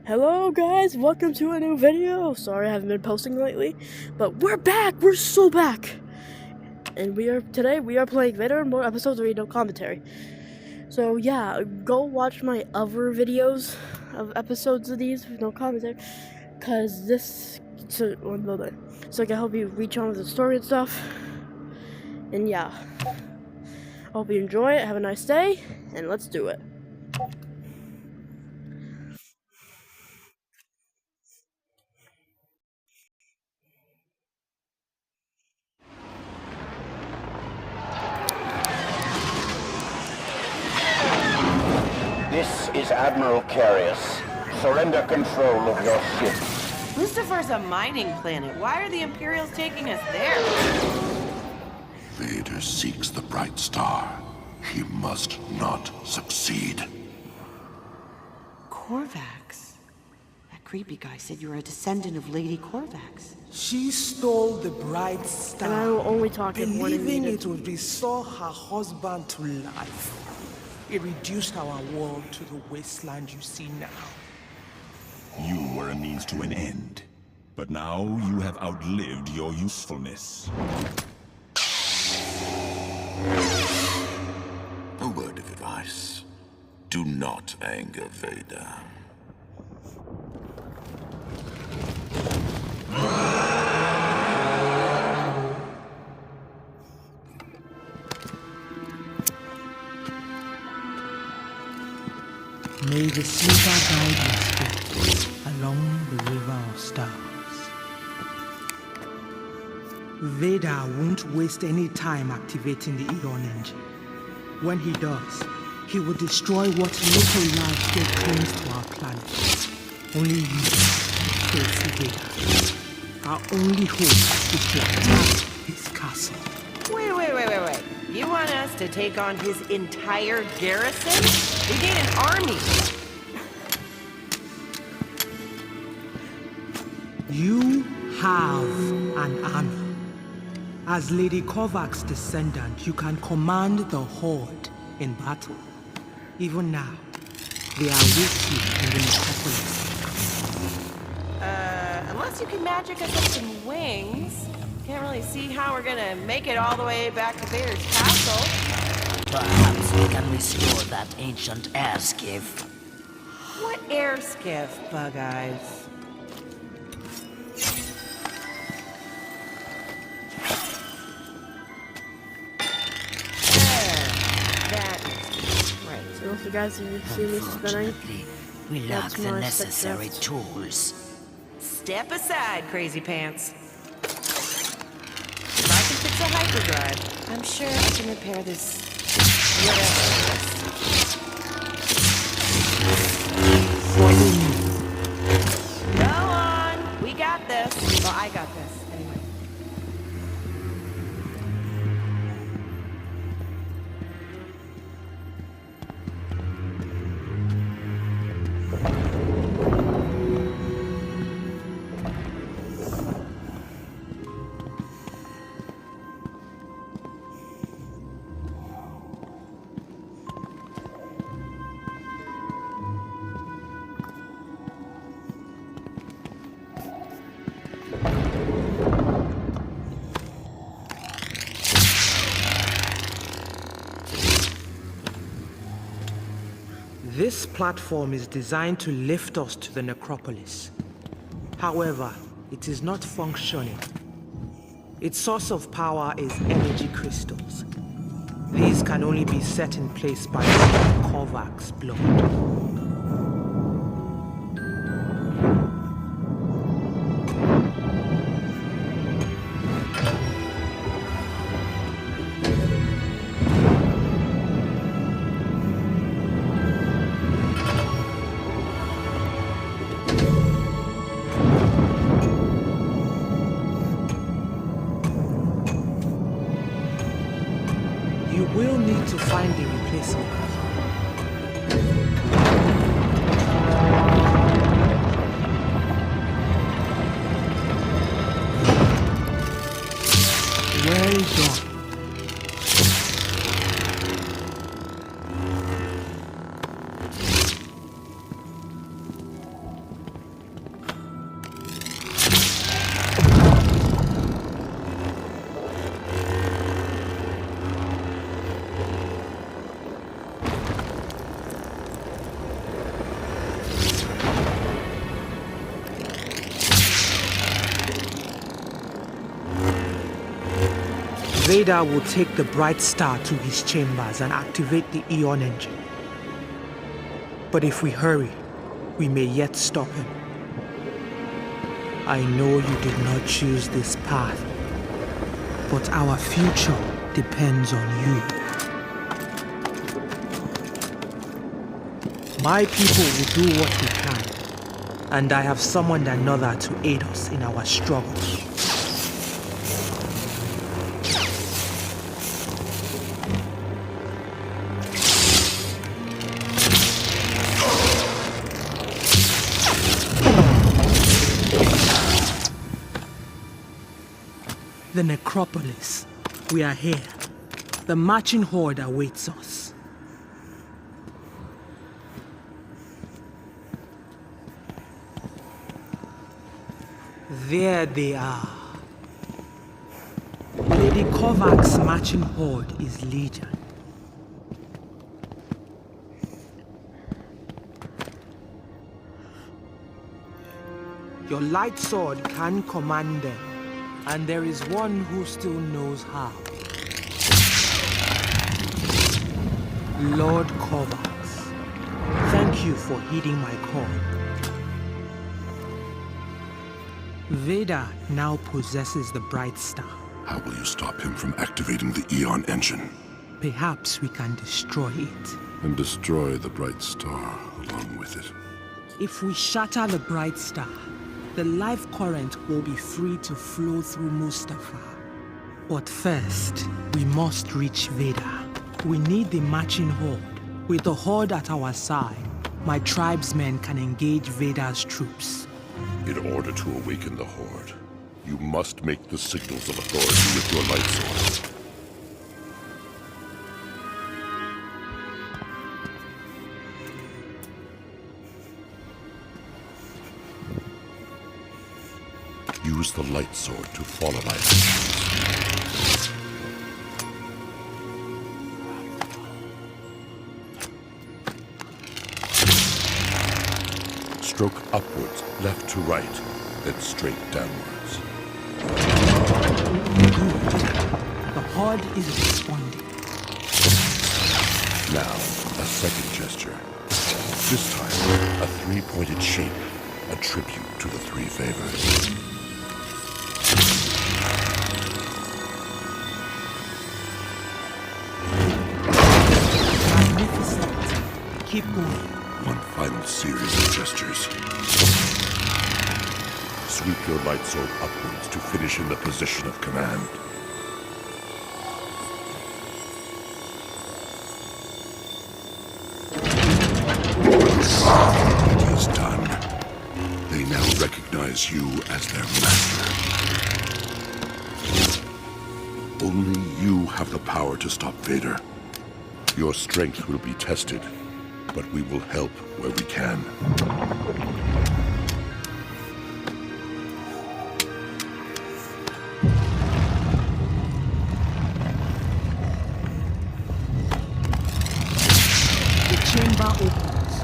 Hello guys, welcome to a new video. Sorry I haven't been posting lately, but we're back. We're so back. And today we are playing Vader and more episode 3, no commentary. So yeah, go watch my other videos of episodes of these with no commentary, cause so I can help you reach on with the story and stuff. And yeah, hope you enjoy it. Have a nice day, and let's do it. This is Admiral Carius. Surrender control of your ship. Lucifer's a mining planet. Why are the Imperials taking us there? Vader seeks the bright star. He must not succeed. Korvax? That creepy guy said you were a descendant of Lady Korvax. She stole the bright star, And I will only talk if one believing needed. it would restore her husband to life. It reduced our world to the wasteland you see now. You were a means to an end, but now you have outlived your usefulness. A word of advice. Do not anger Vader. May the silver guide your steps along the river of stars. Vader won't waste any time activating the Eon engine. When he does, he will destroy what little life still clings to our planet. Only you, Tracy Vader. Our only hope is to attack his castle. Wait. You want us to take on his entire garrison? We need an army. You have an army. As Lady Korvax's descendant, you can command the Horde in battle. Even now, they are with you in the necropolis. Unless you can magic us up some wings. Can't really see how we're gonna make it all the way back to Vader's castle. Perhaps we can restore that ancient air skiff. What air skiff, Bug Eyes? That is right. So if you guys see me spinning, Unfortunately, we lack that's the my necessary success. tools. Step aside, crazy pants. If I can fix a hyperdrive, I'm sure I can repair this whatever it is. Go on! We got this. Well, I got this, anyway. This platform is designed to lift us to the necropolis. However, it is not functioning. Its source of power is energy crystals. These can only be set in place by Korvax's blood. You will need to find a replacement. Well done. Vader will take the bright star to his chambers and activate the Eon engine. But if we hurry, we may yet stop him. I know you did not choose this path, but our future depends on you. My people will do what we can, and I have summoned another to aid us in our struggle. The necropolis. We are here. The marching horde awaits us. There they are. Lady Kovac's marching horde is legion. Your light sword can command them. And there is one who still knows how. Lord Kovacs, thank you for heeding my call. Vader now possesses the Bright Star. How will you stop him from activating the Eon engine? Perhaps we can destroy it. And destroy the Bright Star along with it. If we shatter the Bright Star, the life current will be free to flow through Mustafa. But first, we must reach Vader. We need the marching horde. With the horde at our side, my tribesmen can engage Vader's troops. In order to awaken the horde, you must make the signals of authority with your light sword. Use the light sword to follow my actions. Stroke upwards, left to right, then straight downwards. Good. The horde is responding. Now, a second gesture. This time, a three-pointed shape, a tribute to the three favors. Keep going. One final series of gestures. Sweep your light sword upwards to finish in the position of command. It is done. They now recognize you as their master. Only you have the power to stop Vader. Your strength will be tested, but we will help where we can. The chamber opens.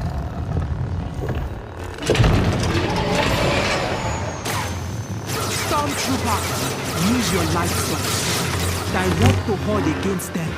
Stormtrooper, use your light sword. Direct the horde against them.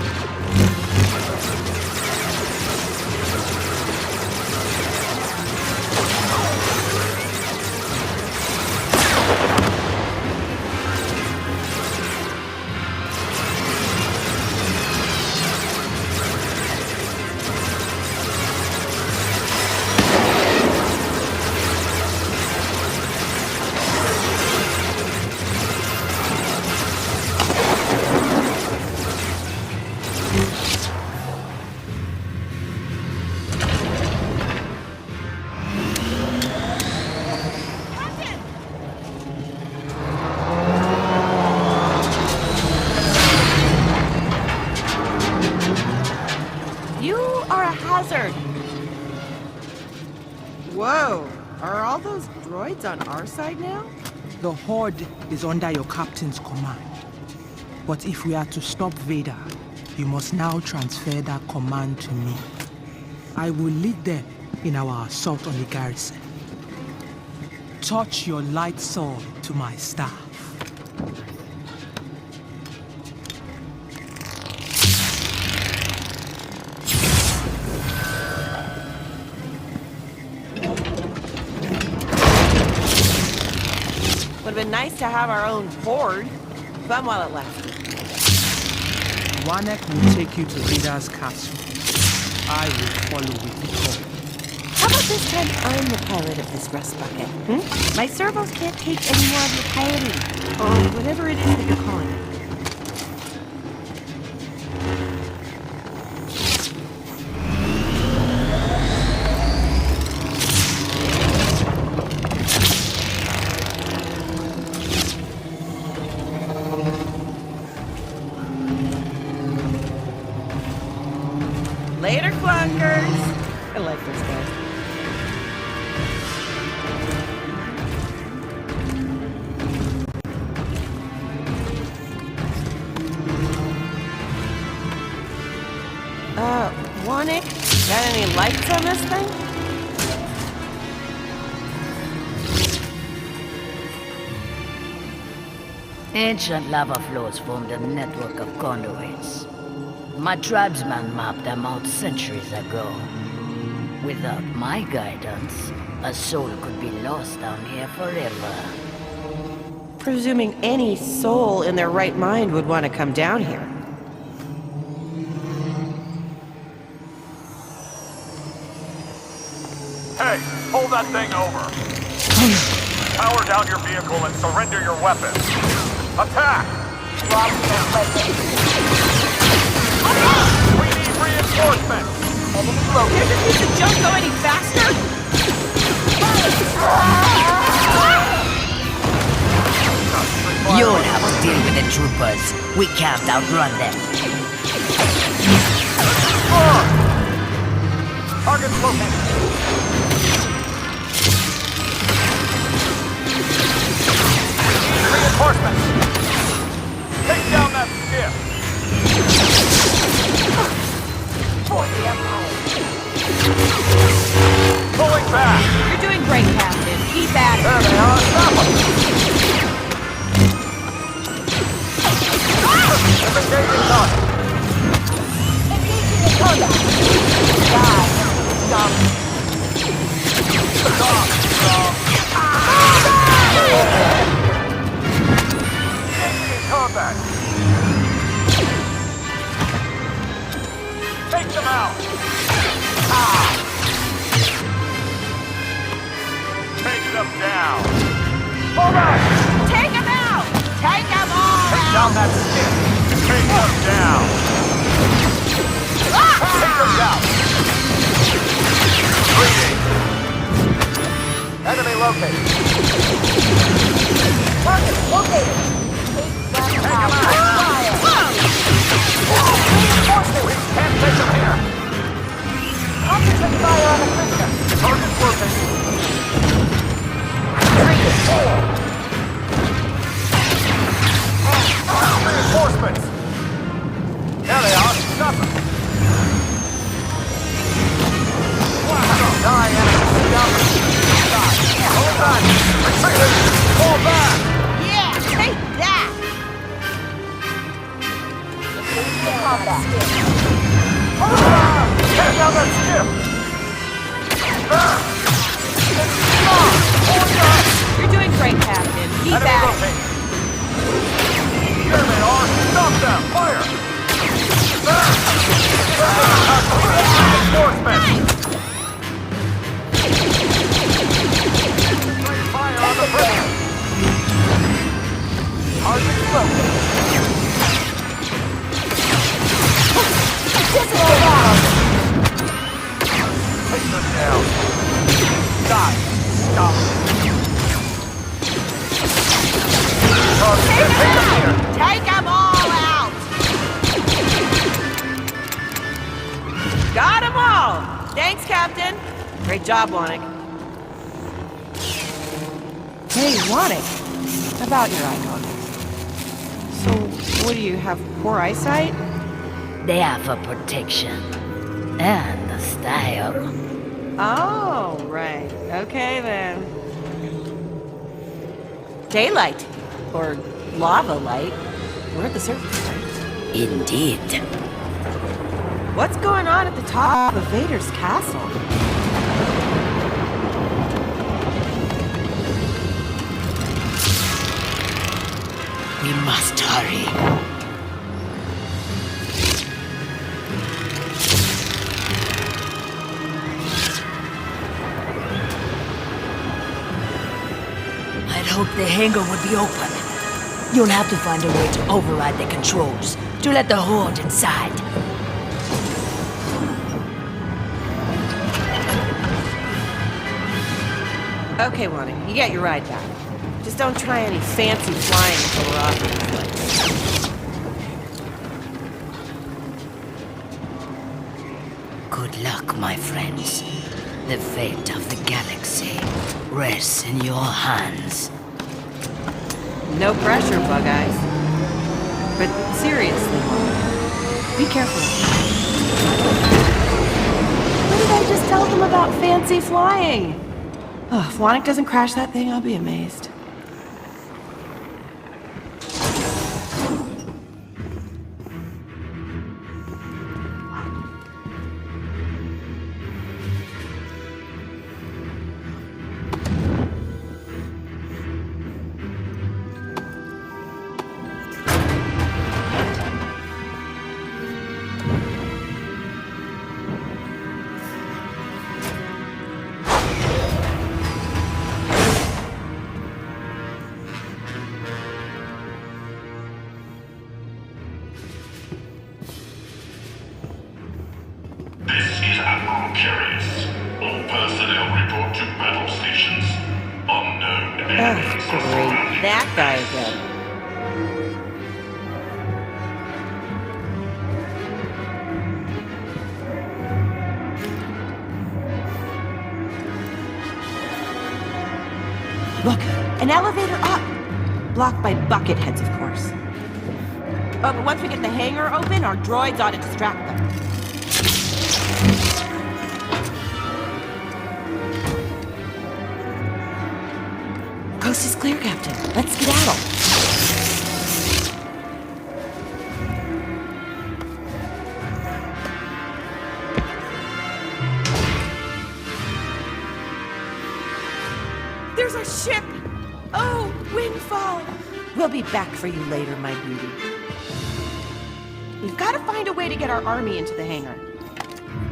Whoa, are all those droids on our side now? The horde is under your captain's command. But if we are to stop Vader, you must now transfer that command to me. I will lead them in our assault on the garrison. Touch your light sword to my staff. Would have been nice to have our own board. Fun while it lasted. Wanek will take you to Vader's castle. I will follow with the call. How about this time I'm the pilot of this rust bucket? My servos can't take any more of your piloting. Or whatever it is that you're calling it. Later, clunkers! I like this guy. Wanik, got any lights on this thing? Ancient lava flows formed a network of conduits. My tribesman mapped them out centuries ago. Without my guidance, a soul could be lost down here forever. Presuming any soul in their right mind would want to come down here. Hey, pull that thing over. Power down your vehicle and surrender your weapons. Attack! We need reinforcements! There's a piece of junk go any faster? You'll have to deal with the troopers. We can't outrun them. Target's located. Reinforcements! Take down that skiff! Pulling back! You're doing great, Captain. Keep at it. There they are! Stop them! Engaging target! Combat! Take them out! Take them down! Pull back! Take him out! Take them all Take out! down that stick! Take them down! Take them down! Breathing! Enemy located! Target located! Take them out! We can't take them here! Concentrate fire on the prisoner! Target's located! Reinforcements! There they are! Stop them! Die, enemy! Die! Hold on! Retreat! Fall back! Yeah, take that! Take down that skip! You're doing great, Captain. Keep Enemy at it. rotating! Here they are! Stop them! Fire! Reinforcements! Fire on the prisoner! Target located! Take them down! Die! Stop! Take them here! Take them all out! Got them all! Thanks, Captain. Great job, Wanik. Hey, Wanik. About your eye contact. So, what do you have? Poor eyesight? They are for protection. And the style. Oh, right. Okay, then. Daylight. Or lava light. We're at the surface, right? Indeed. What's going on at the top of Vader's castle? hoped the hangar would be open. You'll have to find a way to override the controls to let the Horde inside. Okay, Wani, you get your ride back. Just don't try any fancy flying until we're off this place. Good luck, my friends. The fate of the galaxy rests in your hands. No pressure, Bug Eyes. But seriously, Wani, be careful. What did I just tell them about fancy flying? Oh, if Wannick doesn't crash that thing, I'll be amazed. This is Admiral Curious. All personnel report to battle stations. Unknown enemies are Great. surrounding That guy again. Look, an elevator up. Blocked by bucket heads, of course. Oh, but once we get the hangar open, our droids ought to distract them. Coast is clear, Captain. Let's skedaddle. There's a ship! Oh, windfall! We'll be back for you later, my beauty. We've got to find a way to get our army into the hangar.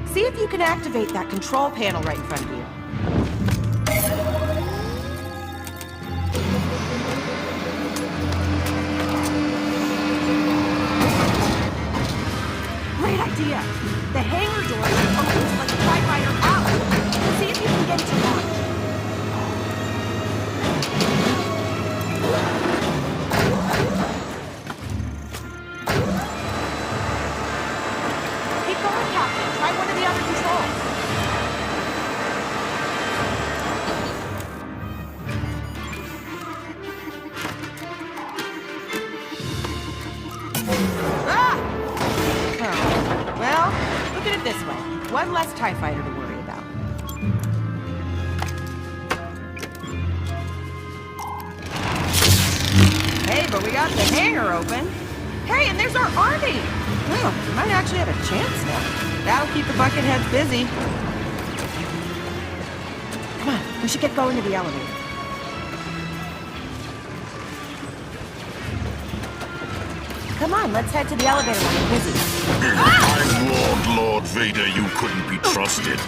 See if you can activate that control panel right in front of you. Great idea! The hangar door opens like a TIE fighter out. See if you can get it to launch. Keep going, Captain. Try one of the other controls. Ah! Oh. Well, look at it this way. One less TIE fighter to worry about. Hey, but we got the hangar open. Hey, and there's our army! Well, we might actually have a chance now. That'll keep the bucketheads busy. Come on, we should get going to the elevator. Come on, let's head to the elevator when we're busy. I warned Lord Vader you couldn't be trusted.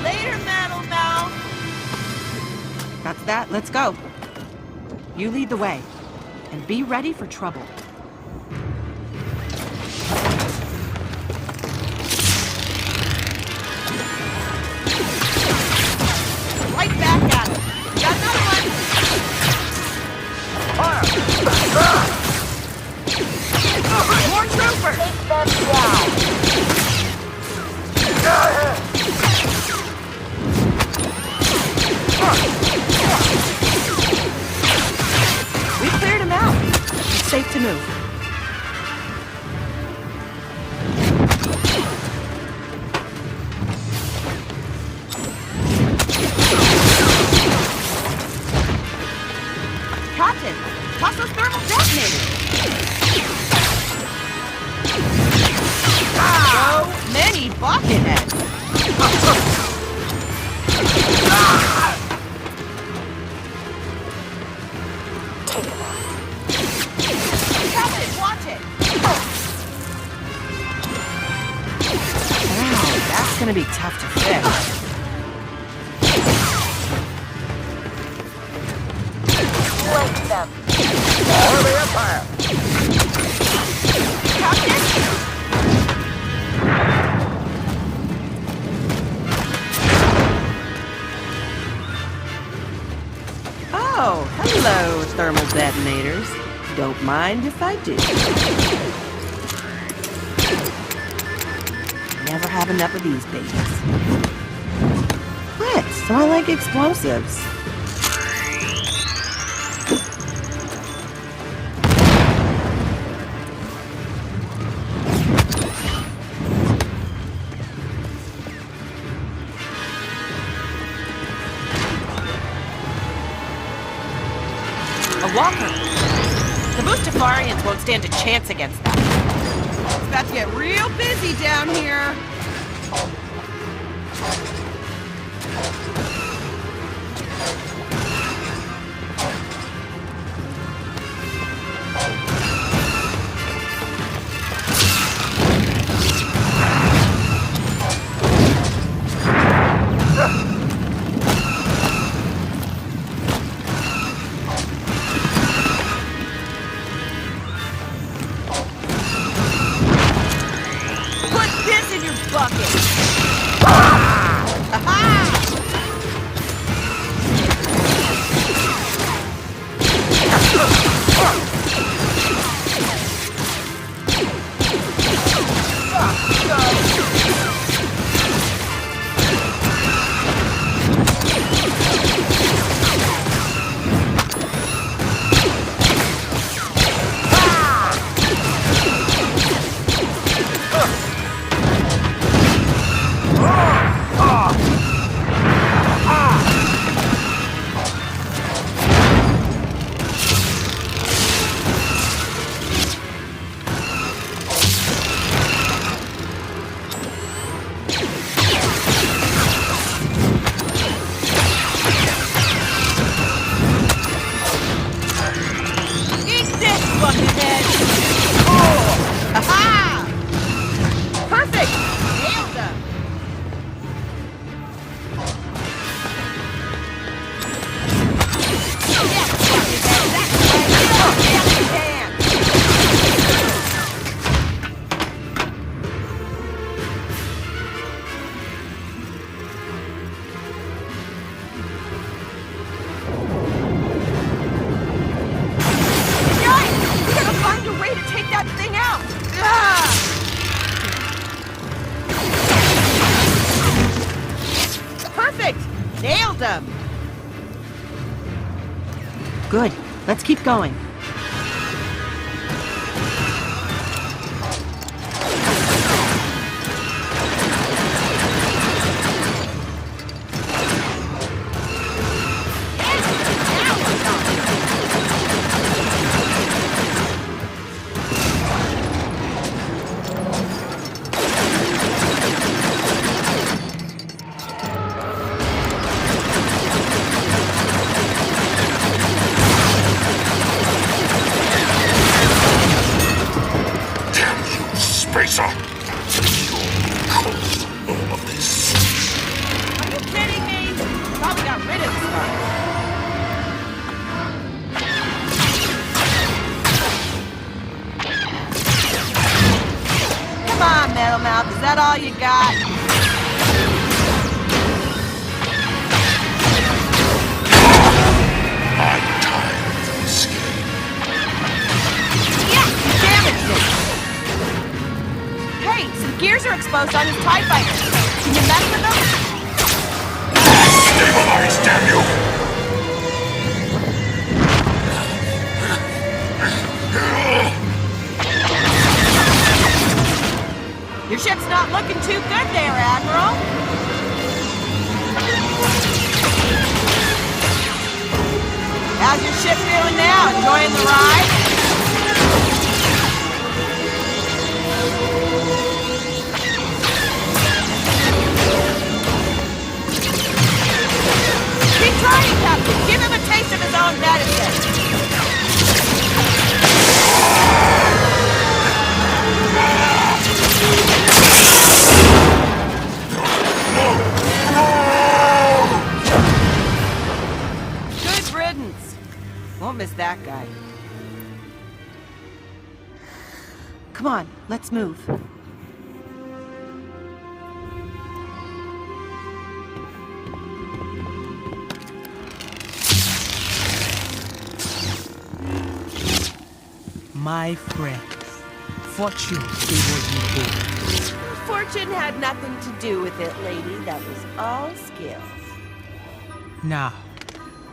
Later, Metal Mouth! That's that. Let's go. You lead the way. And be ready for trouble. Right back at it. Got another one! More troopers! Take them down! We cleared him out. It's safe to move. Captain, toss those thermal detonators. So many bucketheads. gonna be tough to fix. Wake them. Or the Empire! Oh, hello, thermal detonators. Don't mind if I do. Never have enough of these babies. What? So I like explosives. A walker. The Mustafarians won't stand a chance against that. It's about to get real busy down here. Good. Let's keep going. Is that all you got? I'm tired of this game. Yeah, you damaged it! Hey, some gears are exposed on his TIE fighter. Can you mess with them? Stabilize, damn you! Your ship's not looking too good there, Admiral. How's your ship feeling now? Enjoying the ride? Keep trying, Captain. Give him a taste of his own medicine. that guy. Come on, let's move. My friends, fortune favors you both. Fortune had nothing to do with it, lady. That was all skill. Now,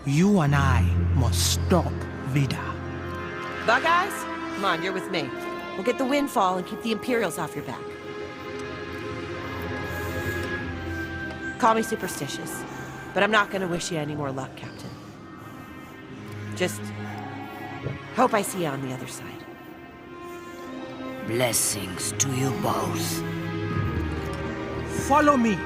you and I must stop Vader. Bug Eyes? Come on, you're with me. We'll get the windfall and keep the Imperials off your back. Call me superstitious, but I'm not gonna wish you any more luck, Captain. Just hope I see you on the other side. Blessings to you both. Follow me.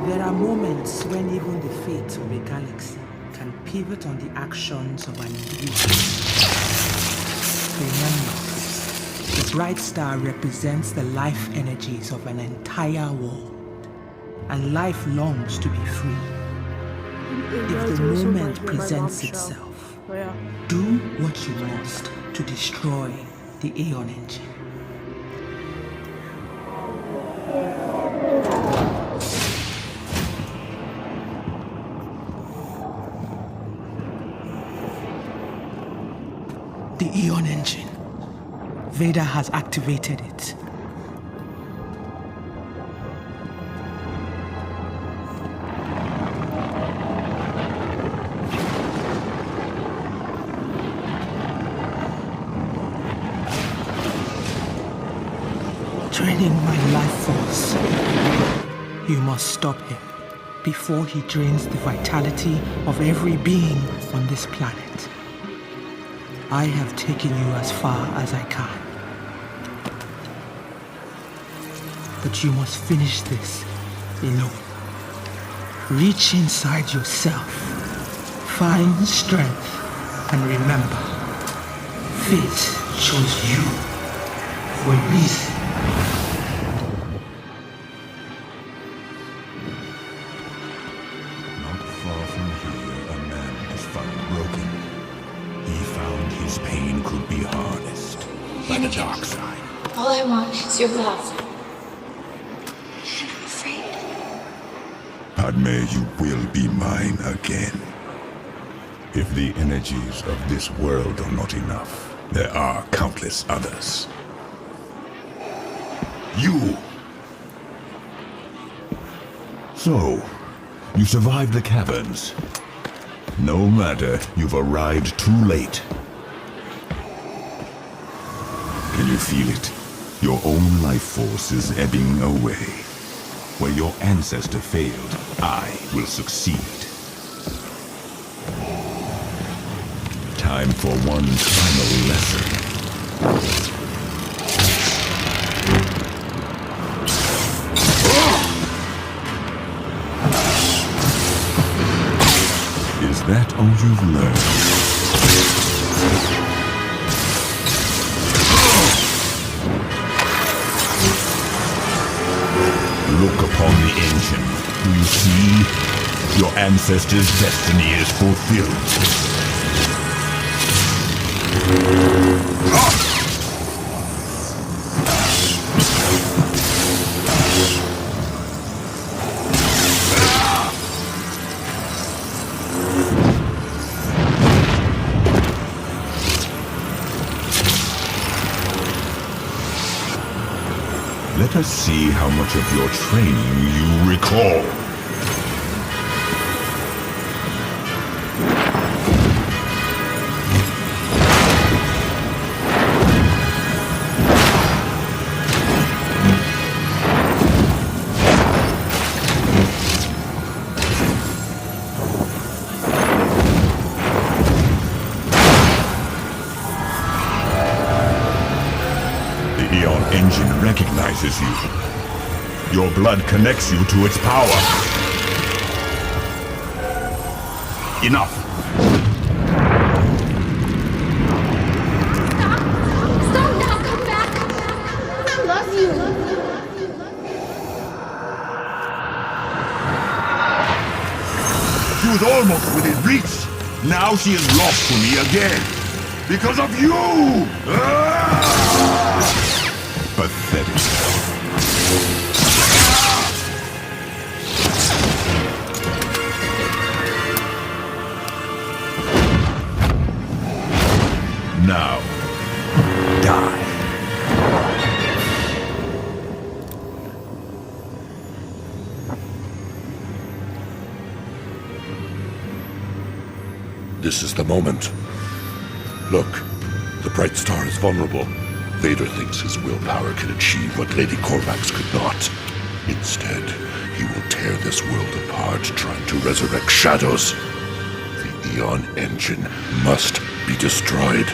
There are moments when even the fate of a galaxy can pivot on the actions of an individual. Remember, the bright star represents the life energies of an entire world, and life longs to be free. If the moment presents itself, do what you must to destroy the Aeon engine. The Aeon engine. Vader has activated it. Draining my life force. You must stop him before he drains the vitality of every being on this planet. I have taken you as far as I can. But you must finish this alone. Reach inside yourself. Find strength and remember, fate chose you for a reason. Not far from here, a man was found broken. He found his pain could be harnessed by the dark side. All I want is your love. And I'm afraid. Padme, you will be mine again. If the energies of this world are not enough, there are countless others. You! So, you survived the caverns. No matter, you've arrived too late. Can you feel it? Your own life force is ebbing away. Where your ancestor failed, I will succeed. Time for one final lesson. Is that all you've learned? Look upon the engine. Do you see? Your ancestors' destiny is fulfilled. Let us see how much of your training you recall. The Aeon engine recognizes you. Your blood connects you to its power. Enough! Stop now, come back! I love you! She was almost within reach. Now she is lost to me again. Because of you! Ah! Pathetic. Now, die. This is the moment. Look, the bright star is vulnerable. Vader thinks his willpower can achieve what Lady Corvax could not. Instead, he will tear this world apart trying to resurrect shadows. The Eon engine must be destroyed.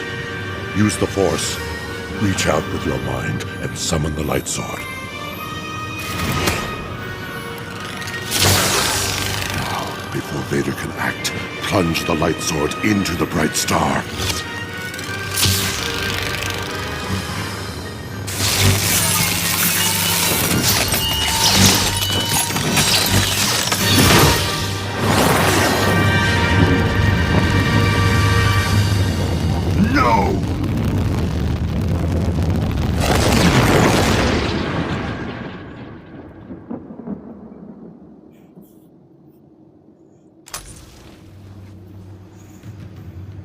Use the Force. Reach out with your mind and summon the light sword. Now, before Vader can act, plunge the light sword into the bright star. No!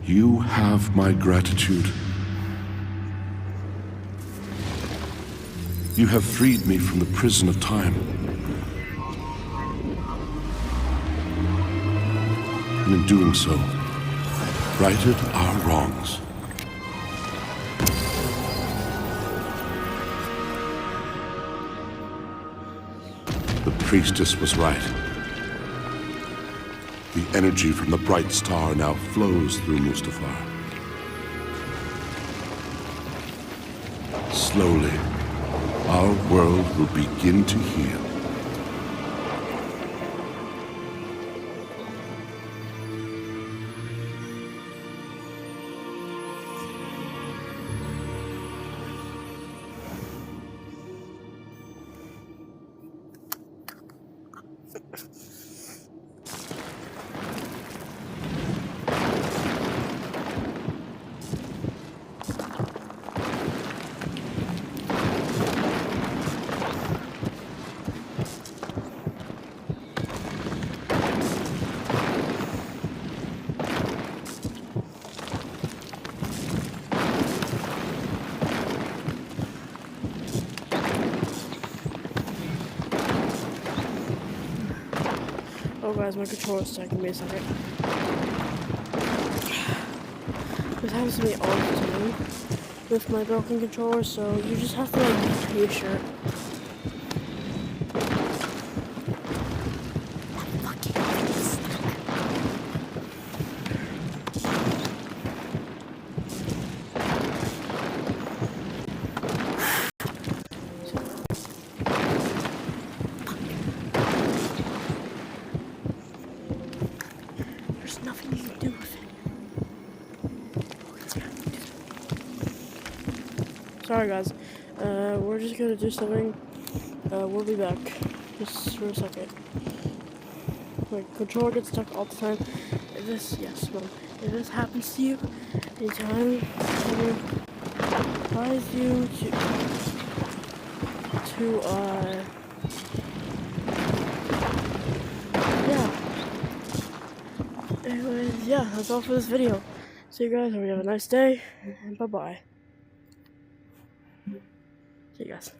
You have my gratitude. You have freed me from the prison of time. And in doing so, righted our wrongs. The priestess was right. The energy from the bright star now flows through Mustafar. Slowly, our world will begin to heal. Oh guys, my controller's taking me a second. This happens to me all the time with my broken controller, so you just have to like be patient. There's nothing you can do with it. Sorry guys, we're just gonna do something. We'll be back just for a second. My controller gets stuck all the time. If this, yes, Mom, if this happens to you anytime, I would advise you yeah. Anyways, yeah, that's all for this video. See you guys, hope you have a nice day, and bye-bye. See you guys.